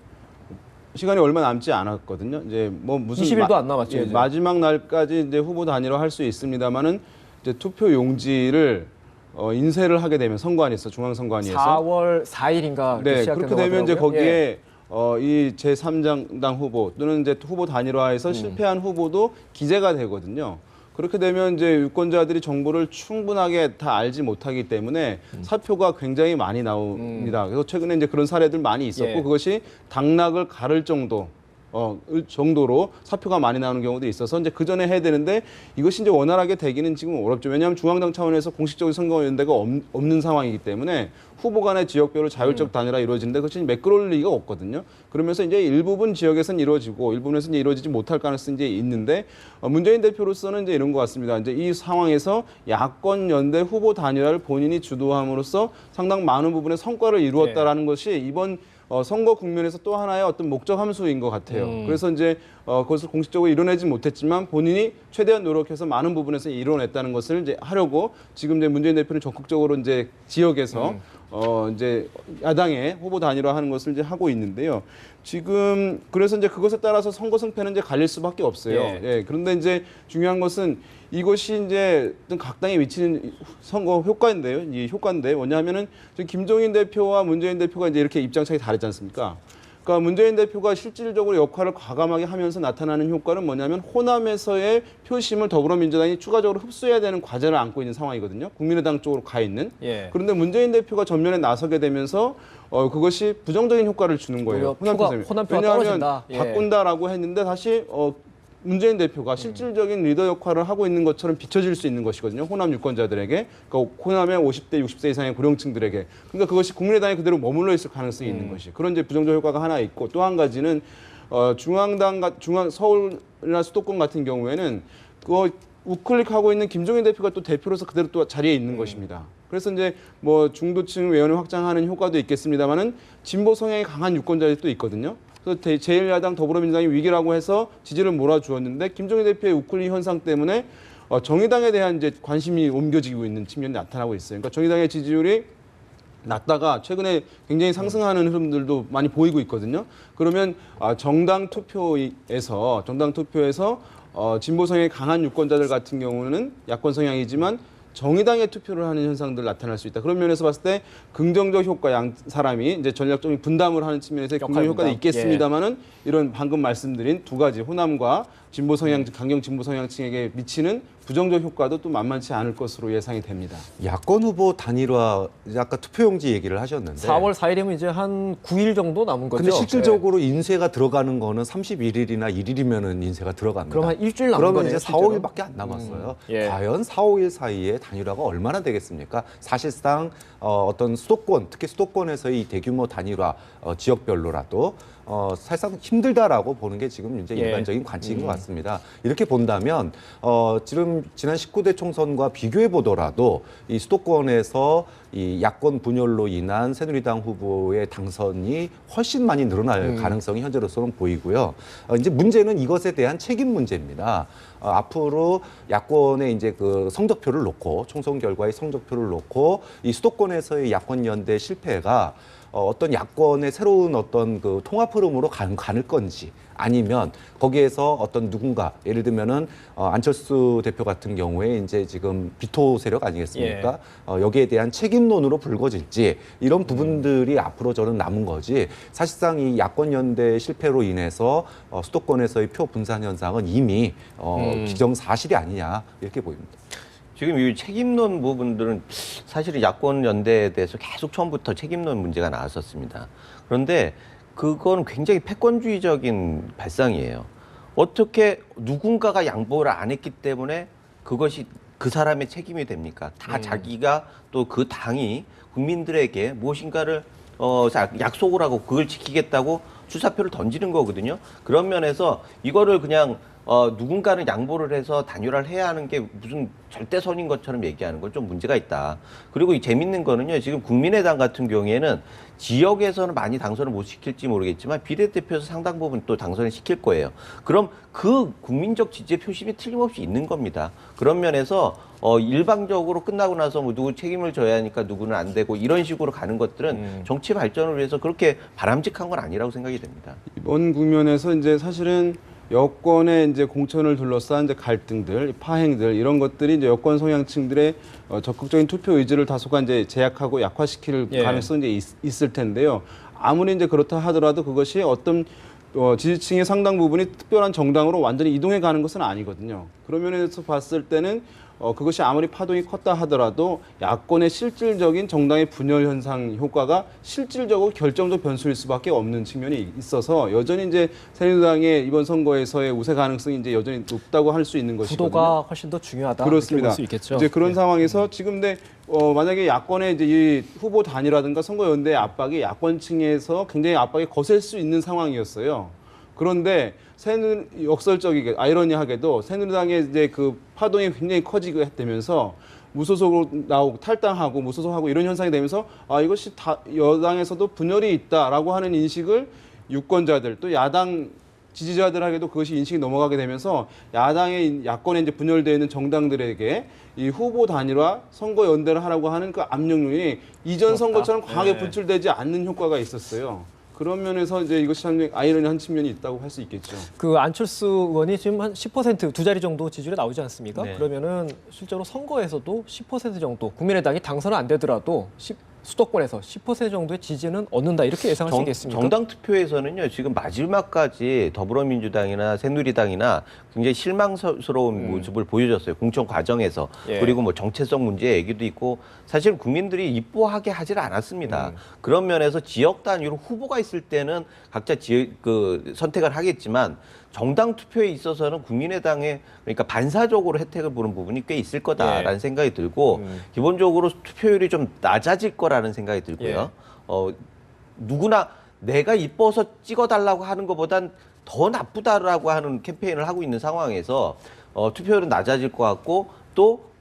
[SPEAKER 2] 시간이 얼마 남지 않았거든요. 이제 뭐 무슨
[SPEAKER 1] 20일도 안 남았죠, 이제.
[SPEAKER 2] 마지막 날까지 이제 후보 단일화 할 수 있습니다만은 이제 투표 용지를 인쇄를 하게 되면 선관위에서 중앙선관위에서
[SPEAKER 1] 4월 4일인가
[SPEAKER 2] 네, 그렇게 되면 이제 거기에
[SPEAKER 1] 예.
[SPEAKER 2] 이 제3당 후보 또는 이제 후보 단일화에서 실패한 후보도 기재가 되거든요. 그렇게 되면 이제 유권자들이 정보를 충분하게 다 알지 못하기 때문에 사표가 굉장히 많이 나옵니다. 그래서 최근에 이제 그런 사례들 많이 있었고
[SPEAKER 1] 예.
[SPEAKER 2] 그것이 당락을 가를 정도로 사표가 많이 나오는 경우도 있어서 이제 그 전에 해야 되는데 이것이 이제 원활하게 되기는 지금 어렵죠. 왜냐하면 중앙당 차원에서 공식적인 선거연대가 없는 상황이기 때문에 후보 간의 지역별로 자율적 단일화 이루어지는데 그것이 매끄러울 리가 없거든요. 그러면서 이제 일부분 지역에서는 이루어지고 일부분에서는 이루어지지 못할 가능성이 이제 있는데 문재인 대표로서는 이제 이런 것 같습니다. 이제 이 상황에서 야권 연대 후보 단일화를 본인이 주도함으로써 상당 많은 부분의 성과를 이루었다라는 것이 이번 선거 국면에서 또 하나의 어떤 목적 함수인 것 같아요. 그래서 이제 그것을 공식적으로 이뤄내지 못했지만 본인이 최대한 노력해서 많은 부분에서 이뤄냈다는 것을 이제 하려고 지금 이제 문재인 대표는 적극적으로 이제 지역에서 이제 야당의 후보 단일화하는 것을 이제 하고 있는데요. 지금 그래서 이제 그것에 따라서 선거 승패는 이제 갈릴 수밖에 없어요.
[SPEAKER 1] 예.
[SPEAKER 2] 예. 그런데 이제 중요한 것은 이것이 이제 각 당에 미치는 선거 효과인데요. 이 효과인데 뭐냐면은 지금 김종인 대표와 문재인 대표가 이제 이렇게 입장 차이 다르지 않습니까? 그러니까 문재인 대표가 실질적으로 역할을 과감하게 하면서 나타나는 효과는 뭐냐면 호남에서의 표심을 더불어민주당이 추가적으로 흡수해야 되는 과제를 안고 있는 상황이거든요. 국민의당 쪽으로 가 있는.
[SPEAKER 1] 예.
[SPEAKER 2] 그런데 문재인 대표가 전면에 나서게 되면서 그것이 부정적인 효과를 주는 거예요.
[SPEAKER 1] 호남표가
[SPEAKER 2] 왜냐하면
[SPEAKER 1] 떨어진다. 예.
[SPEAKER 2] 바꾼다라고 했는데 다시 문재인 대표가 실질적인 리더 역할을 하고 있는 것처럼 비춰질 수 있는 것이거든요. 호남 유권자들에게, 그러니까 호남의 50대, 60세 이상의 고령층들에게. 그러니까 그것이 국민의당에 그대로 머물러 있을 가능성이 있는 것이. 그런 이제 부정적 효과가 하나 있고 또 한 가지는 서울이나 수도권 같은 경우에는 우클릭하고 있는 김종인 대표가 또 대표로서 그대로 또 자리에 있는 것입니다. 그래서 이제 뭐 중도층 외연을 확장하는 효과도 있겠습니다만은 진보 성향이 강한 유권자들이 또 있거든요. 그래서 제1야당 더불어민주당이 위기라고 해서 지지를 몰아주었는데 김종인 대표의 우클릭 현상 때문에 정의당에 대한 이제 관심이 옮겨지고 있는 측면이 나타나고 있어요. 그러니까 정의당의 지지율이 낮다가 최근에 굉장히 상승하는 흐름들도 많이 보이고 있거든요. 그러면 정당 투표에서 진보 성향이 강한 유권자들 같은 경우는 야권 성향이지만 정의당에 투표를 하는 현상들 나타날 수 있다. 그런 면에서 봤을 때 긍정적 효과 양 사람이 이제 전략적인 분담을 하는 측면에서 긍정 효과도 있겠습니다만은 이런 방금 말씀드린 두 가지 호남과 진보 성향 강경 진보 성향층에게 미치는 부정적 효과도 또 만만치 않을 것으로 예상이 됩니다.
[SPEAKER 3] 야권 후보 단일화 이제 아까 투표용지 얘기를 하셨는데
[SPEAKER 1] 4월 4일이면 이제 한 9일 정도 남은 거죠.
[SPEAKER 3] 근데 실질적으로 인쇄가 들어가는 거는 31일이나 1일이면은 인쇄가 들어갑니다.
[SPEAKER 1] 그럼 한 일주일 남은
[SPEAKER 3] 그러면
[SPEAKER 1] 거네요,
[SPEAKER 3] 이제 4,
[SPEAKER 1] 실제로.
[SPEAKER 3] 5일밖에 안 남았어요.
[SPEAKER 1] 예.
[SPEAKER 3] 과연 4, 5일 사이에 단일화가 얼마나 되겠습니까? 사실상 어떤 수도권, 특히 수도권에서의 이 대규모 단일화 지역별로라도 사실상 힘들다라고 보는 게 지금 이제
[SPEAKER 1] 예.
[SPEAKER 3] 일반적인 관측인 것 같습니다. 이렇게 본다면 지금 지난 19대 총선과 비교해 보더라도 이 수도권에서 이 야권 분열로 인한 새누리당 후보의 당선이 훨씬 많이 늘어날 가능성이 현재로서는 보이고요. 이제 문제는 이것에 대한 책임 문제입니다. 앞으로 야권의 이제 그 성적표를 놓고 총선 결과의 성적표를 놓고 이 수도권에서의 야권 연대 실패가 어떤 야권의 새로운 어떤 그 통합 흐름으로 가는 건지 아니면 거기에서 어떤 누군가 예를 들면은 안철수 대표 같은 경우에 이제 지금 비토 세력 아니겠습니까? 여기에 대한 책임론으로 불거질지 이런 부분들이 앞으로 저는 남은 거지 사실상 이 야권 연대 실패로 인해서 수도권에서의 표 분산 현상은 이미 기정사실이 아니냐 이렇게 보입니다.
[SPEAKER 4] 지금 이 책임론 부분들은 사실은 야권 연대에 대해서 계속 처음부터 책임론 문제가 나왔었습니다. 그런데 그건 굉장히 패권주의적인 발상이에요. 어떻게 누군가가 양보를 안 했기 때문에 그것이 그 사람의 책임이 됩니까? 다 자기가 또 그 당이 국민들에게 무엇인가를 약속을 하고 그걸 지키겠다고 출사표를 던지는 거거든요. 그런 면에서 이거를 그냥 누군가는 양보를 해서 단일화를 해야 하는 게 무슨 절대선인 것처럼 얘기하는 건 좀 문제가 있다. 그리고 이 재밌는 거는요. 지금 국민의당 같은 경우에는 지역에서는 많이 당선을 못 시킬지 모르겠지만 비례대표에서 상당 부분 또 당선을 시킬 거예요. 그럼 그 국민적 지지의 표심이 틀림없이 있는 겁니다. 그런 면에서 일방적으로 끝나고 나서 뭐 누구 책임을 져야 하니까 누구는 안 되고 이런 식으로 가는 것들은 정치 발전을 위해서 그렇게 바람직한 건 아니라고 생각이 됩니다.
[SPEAKER 2] 이번 국면에서 이제 사실은 여권의 이제 공천을 둘러싼 이제 갈등들, 파행들 이런 것들이 이제 여권 성향층들의 적극적인 투표 의지를 다소간 이제 제약하고 약화시킬
[SPEAKER 1] 예.
[SPEAKER 2] 가능성이 이제 있을 텐데요. 아무리 이제 그렇다 하더라도 그것이 어떤 지지층의 상당 부분이 특별한 정당으로 완전히 이동해 가는 것은 아니거든요. 그런 면에서 봤을 때는 그것이 아무리 파동이 컸다 하더라도 야권의 실질적인 정당의 분열 현상 효과가 실질적으로 결정적 변수일 수밖에 없는 측면이 있어서 여전히 이제 새누리당의 이번 선거에서의 우세 가능성이 이제 여전히 높다고 할 수 있는 것이거든요.
[SPEAKER 1] 구도가 훨씬 더 중요하다.
[SPEAKER 2] 그렇습니다.
[SPEAKER 1] 볼수 있겠죠.
[SPEAKER 2] 이제 그런
[SPEAKER 1] 예.
[SPEAKER 2] 상황에서 지금 근데 만약에 야권의 이제 이 후보 단일화든가 선거 연대의 압박이 야권층에서 굉장히 압박이 거셀 수 있는 상황이었어요. 그런데 역설적이게 아이러니하게도 새누리당의 이제 그 파동이 굉장히 커지게 되면서 무소속으로 나오고 탈당하고 무소속하고 이런 현상이 되면서 이것이 다 여당에서도 분열이 있다라고 하는 인식을 유권자들 또 야당 지지자들에게도 그것이 인식이 넘어가게 되면서 야권에 이제 분열되어 있는 정당들에게 이 후보 단일화 선거 연대를 하라고 하는 그 압력률이 이전 선거처럼 강하게 분출되지 않는 효과가 있었어요. 그런 면에서 이제 이것이 참 아이러니한 측면이 있다고 할 수 있겠죠.
[SPEAKER 1] 그 안철수 의원이 지금 한 10% 두 자리 정도 지지율이 나오지 않습니까?
[SPEAKER 4] 네.
[SPEAKER 1] 그러면은 실제로 선거에서도 10% 정도 국민의당이 당선은 안 되더라도 수도권에서 10% 정도의 지지는 얻는다 이렇게 예상할 수 있겠습니까?
[SPEAKER 4] 정당 투표에서는요. 지금 마지막까지 더불어민주당이나 새누리당이나 굉장히 실망스러운 모습을 보여줬어요. 공천 과정에서.
[SPEAKER 1] 예.
[SPEAKER 4] 그리고 뭐 정체성 문제 얘기도 있고 사실 국민들이 이뻐하게 하질 않았습니다. 그런 면에서 지역 단위로 후보가 있을 때는 각자 선택을 하겠지만 정당 투표에 있어서는 국민의당에 그러니까 반사적으로 혜택을 보는 부분이 꽤 있을 거다라는 생각이 들고 기본적으로 투표율이 좀 낮아질 거라는 생각이 들고요. 누구나 내가 이뻐서 찍어달라고 하는 것보단 더 나쁘다라고 하는 캠페인을 하고 있는 상황에서 투표율은 낮아질 것 같고 또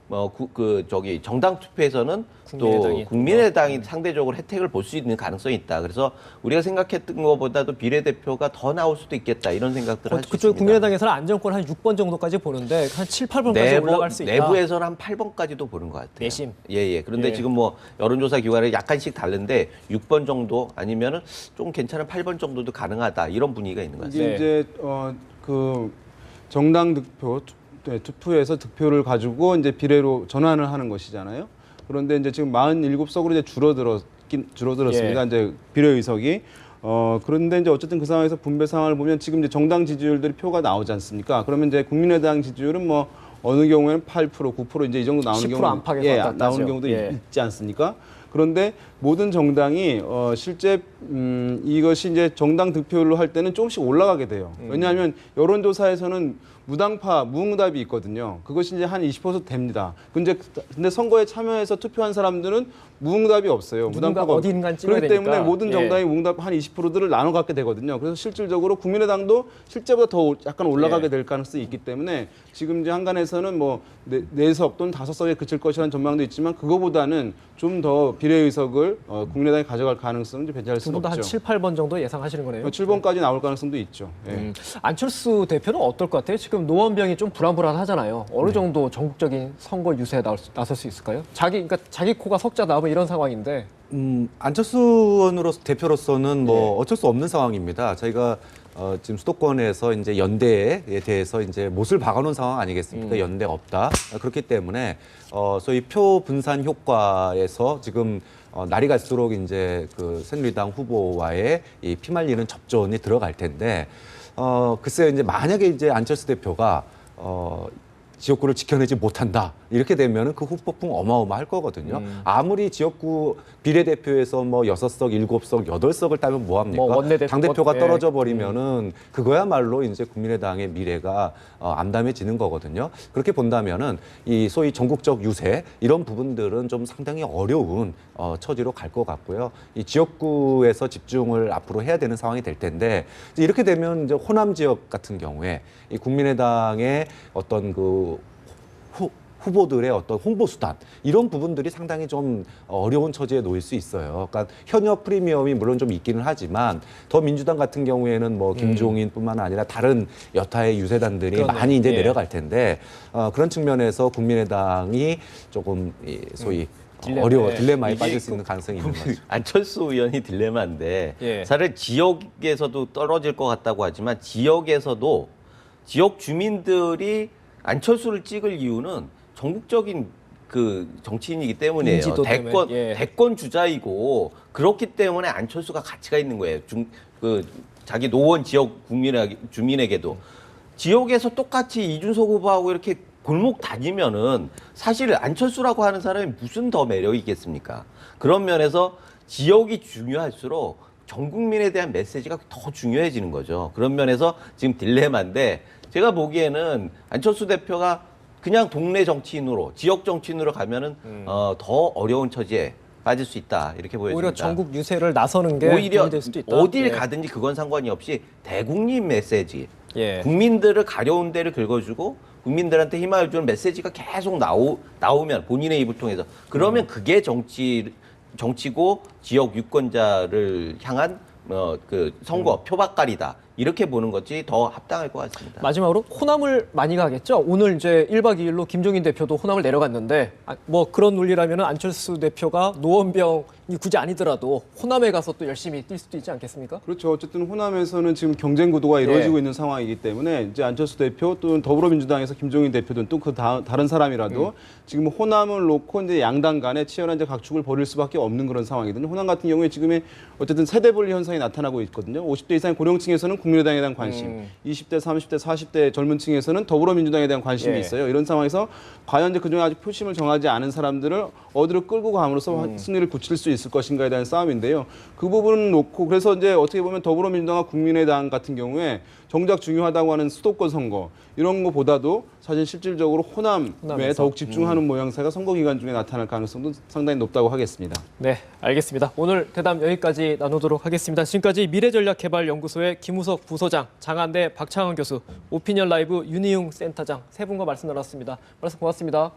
[SPEAKER 4] 정당 투표에서는 또 국민의당이 상대적으로 혜택을 볼 수 있는 가능성이 있다. 그래서 우리가 생각했던 것보다도 비례대표가 더 나올 수도 있겠다. 이런 생각들을 할 수 있습니다.
[SPEAKER 1] 그쪽 국민의당에서는 안정권 한 6번 정도까지 보는데 한 7, 8번까지 올라갈 수 있다.
[SPEAKER 4] 내부에서는 한 8번까지도 보는 것 같아요.
[SPEAKER 1] 내심.
[SPEAKER 4] 예. 그런데
[SPEAKER 1] 예.
[SPEAKER 4] 지금 뭐 여론조사 기관에 약간씩 다른데 6번 정도 아니면은 좀 괜찮은 8번 정도도 가능하다. 이런 분위기가 있는 것 같습니다.
[SPEAKER 2] 이게 이제 그 정당 투표에서 득표를 가지고 이제 비례로 전환을 하는 것이잖아요. 그런데 이제 지금 47석으로 이제 줄어들었습니다.
[SPEAKER 1] 예.
[SPEAKER 2] 이제 비례 의석이. 그런데 이제 어쨌든 그 상황에서 분배 상황을 보면 지금 이제 정당 지지율들이 표가 나오지 않습니까? 그러면 이제 국민의당 지지율은 뭐 어느 경우에는 8%, 9% 이제 이 정도 나오는
[SPEAKER 1] 10%
[SPEAKER 2] 경우
[SPEAKER 1] 안팎에서 왔다 갔다
[SPEAKER 2] 나오는
[SPEAKER 1] 하죠.
[SPEAKER 2] 경우도
[SPEAKER 1] 예.
[SPEAKER 2] 있지 않습니까? 그런데 모든 정당이 실제 이것이 이제 정당 득표율로 할 때는 조금씩 올라가게 돼요. 왜냐하면 여론조사에서는 무당파, 무응답이 있거든요. 그것이 이제 한 20% 됩니다. 근데 선거에 참여해서 투표한 사람들은 무응답이 없어요. 무당파가
[SPEAKER 1] 어딘가 찍어야
[SPEAKER 2] 그렇기 때문에
[SPEAKER 1] 되니까.
[SPEAKER 2] 모든 정당이
[SPEAKER 1] 예.
[SPEAKER 2] 무응답 한 20%들을 나눠 갖게 되거든요. 그래서 실질적으로 국민의당도 실제보다 더 약간 올라가게 될 가능성이 있기 때문에 지금 이제 한간에서는 뭐 4석 또는 5석에 그칠 것이라는 전망도 있지만 그거보다는 좀 더 비례 의석을 국민의당이 가져갈 가능성은 좀 배제할 수
[SPEAKER 1] 두 분 다 한
[SPEAKER 2] 없죠.
[SPEAKER 1] 7, 8번 정도 예상하시는 거네요.
[SPEAKER 2] 7번까지 나올 가능성도 있죠. 예.
[SPEAKER 1] 안철수 대표는 어떨 것 같아요? 지금 노원병이 좀 불안불안하잖아요. 어느 정도 전국적인 선거 유세에 나설 수 있을까요? 그러니까 자기 코가 석자 나오면 이런 상황인데.
[SPEAKER 3] 안철수 의원으로서 대표로서는 뭐 어쩔 수 없는 상황입니다. 저희가 지금 수도권에서 이제 연대에 대해서 이제 못을 박아놓은 상황 아니겠습니까? 연대 없다. 그렇기 때문에 소위 표 분산 효과에서 지금 날이 갈수록 이제 그 새누리당 후보와의 이 피말리는 접전이 들어갈 텐데 글쎄요 이제 만약에 이제 안철수 대표가 지역구를 지켜내지 못한다. 이렇게 되면은 그 후폭풍 어마어마할 거거든요. 아무리 지역구 비례대표에서 뭐 6석, 7석, 8석을 따면 뭐 합니까?
[SPEAKER 1] 뭐 원내대표,
[SPEAKER 3] 당대표가
[SPEAKER 1] 예.
[SPEAKER 3] 떨어져 버리면은 그거야말로 이제 국민의당의 미래가 암담해지는 거거든요. 그렇게 본다면은 이 소위 전국적 유세 이런 부분들은 좀 상당히 어려운 처지로 갈 것 같고요. 이 지역구에서 집중을 앞으로 해야 되는 상황이 될 텐데 이렇게 되면 이제 호남 지역 같은 경우에 이 국민의당의 어떤 그 후보들의 어떤 홍보 수단 이런 부분들이 상당히 좀 어려운 처지에 놓일 수 있어요. 그러니까 현역 프리미엄이 물론 좀 있기는 하지만 더 민주당 같은 경우에는 뭐 김종인뿐만 아니라 다른 여타의 유세단들이
[SPEAKER 1] 그러네.
[SPEAKER 3] 많이 이제
[SPEAKER 1] 예.
[SPEAKER 3] 내려갈 텐데 그런 측면에서 국민의당이 조금 이 소위
[SPEAKER 1] 딜레마.
[SPEAKER 3] 딜레마에
[SPEAKER 4] 이게
[SPEAKER 3] 빠질 수 있는 가능성이 있는 거죠.
[SPEAKER 4] 안철수 의원이 딜레마인데
[SPEAKER 1] 예.
[SPEAKER 4] 사실 지역에서도 떨어질 것 같다고 하지만 지역에서도 지역 주민들이 안철수를 찍을 이유는 전국적인 그 정치인이기 때문이에요.
[SPEAKER 1] 인지도 때문에, 예.
[SPEAKER 4] 대권 주자이고 그렇기 때문에 안철수가 가치가 있는 거예요. 자기 노원 지역 주민에게도 지역에서 똑같이 이준석 후보하고 이렇게 골목 다니면은 사실 안철수라고 하는 사람이 무슨 더 매력이 있겠습니까? 그런 면에서 지역이 중요할수록 전 국민에 대한 메시지가 더 중요해지는 거죠. 그런 면에서 지금 딜레마인데 제가 보기에는 안철수 대표가 그냥 동네 정치인으로 지역 정치인으로 가면은 더 어려운 처지에 빠질 수 있다 이렇게 보여집니다.
[SPEAKER 1] 오히려 전국 유세를 나서는 게
[SPEAKER 4] 오히려
[SPEAKER 1] 도움이 될 수도 있다.
[SPEAKER 4] 어딜
[SPEAKER 1] 예.
[SPEAKER 4] 가든지 그건 상관이 없이 대국민 메시지,
[SPEAKER 1] 예.
[SPEAKER 4] 국민들을 가려운 데를 긁어주고 국민들한테 희망을 주는 메시지가 계속 나오면 본인의 입을 통해서 그러면 그게 정치고 지역 유권자를 향한 그 선거 표박갈이다 이렇게 보는 것이 더 합당할 것 같습니다.
[SPEAKER 1] 마지막으로 호남을 많이 가겠죠. 오늘 이제 1박 2일로 김종인 대표도 호남을 내려갔는데 뭐 그런 논리라면 안철수 대표가 노원병이 굳이 아니더라도 호남에 가서 또 열심히 뛸 수도 있지 않겠습니까?
[SPEAKER 2] 그렇죠. 어쨌든 호남에서는 지금 경쟁 구도가 이루어지고
[SPEAKER 1] 예.
[SPEAKER 2] 있는 상황이기 때문에 이제 안철수 대표 또는 더불어민주당에서 김종인 대표든 또 그 다른 사람이라도 지금 호남을 놓고 이제 양당 간에 치열한 이제 각축을 벌일 수밖에 없는 그런 상황이거든요. 호남 같은 경우에 지금의 어쨌든 세대 분리 현상이 나타나고 있거든요. 50대 이상의 고령층에서는 국민의당에 대한 관심, 20대, 30대, 40대 젊은 층에서는 더불어민주당에 대한 관심이
[SPEAKER 1] 예.
[SPEAKER 2] 있어요. 이런 상황에서 과연 이제 그중에 아직 표심을 정하지 않은 사람들을 어디로 끌고 감으로써 승리를 굳힐 수 있을 것인가에 대한 싸움인데요. 그 부분은 놓고 그래서 이제 어떻게 보면 더불어민주당과 국민의당 같은 경우에 정작 중요하다고 하는 수도권 선거 이런 것보다도 사실 실질적으로 호남에
[SPEAKER 1] 호남에서.
[SPEAKER 2] 더욱 집중하는 모양새가 선거 기간 중에 나타날 가능성도 상당히 높다고 하겠습니다.
[SPEAKER 1] 네, 알겠습니다. 오늘 대담 여기까지 나누도록 하겠습니다. 지금까지 미래전략개발연구소의 김우석 부소장, 장한대 박창원 교수, 오피니언 라이브 윤희용 센터장 세 분과 말씀 나눴습니다. 말씀 고맙습니다.